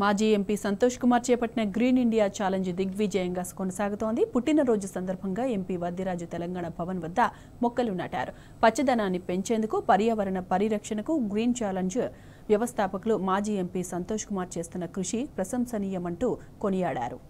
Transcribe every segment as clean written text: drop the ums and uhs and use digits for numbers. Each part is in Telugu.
మాజీ ఎంపీ సంతోష్ కుమార్ చేపట్టిన గ్రీన్ ఇండియా ఛాలెంజ్ దిగ్విజయంగా కొనసాగుతోంది. పుట్టినరోజు సందర్భంగా ఎంపీ వద్దిరాజు తెలంగాణ భవన్ వద్ద మొక్కలు నాటారు. పచ్చదనాన్ని పెంచేందుకు, పర్యావరణ పరిరక్షణకు గ్రీన్ ఛాలెంజ్ వ్యవస్థాపకులు మాజీ ఎంపీ సంతోష్ కుమార్ చేస్తున్న కృషి ప్రశంసనీయమంటూ కొనియాడారు.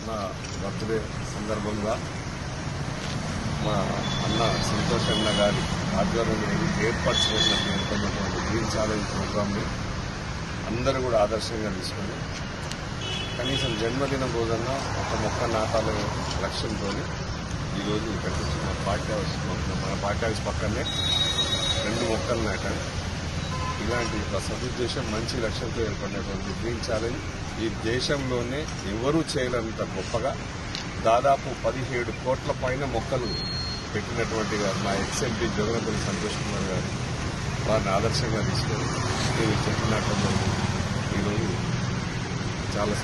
నా బర్త్డే సందర్భంగా మా అన్న సంతోష్ అన్న గారి ఆధ్వర్యంలో ఏర్పాటు చేసినటువంటి గ్రీన్ ఛాలెంజ్ ప్రోగ్రామ్ని అందరూ కూడా ఆదర్శంగా తీసుకొని కనీసం జన్మదినం రోజున ఒక మొక్క నాటాలనే లక్ష్యంతో ఈరోజు ఇక్కడికి వచ్చి మన పార్టీ హౌస్ పక్కనే 2 మొక్కలు నాటాను. ఇలాంటి ఒక సదుద్దేశం, మంచి లక్ష్యంతో ఏర్పడినటువంటి గ్రీన్ ఛాలెంజ్ ఈ దేశంలోనే ఎవరూ చేయలేనంత గొప్పగా దాదాపు 17 కోట్ల పైన మొక్కలు పెట్టినటువంటి మా ఎక్స్ఎంపీ జగన్పల్లి సంతోష్ కుమార్ గారు వారిని ఆదర్శంగా తీసుకొని నేను చెప్పినట్టు ఈరోజు చాలా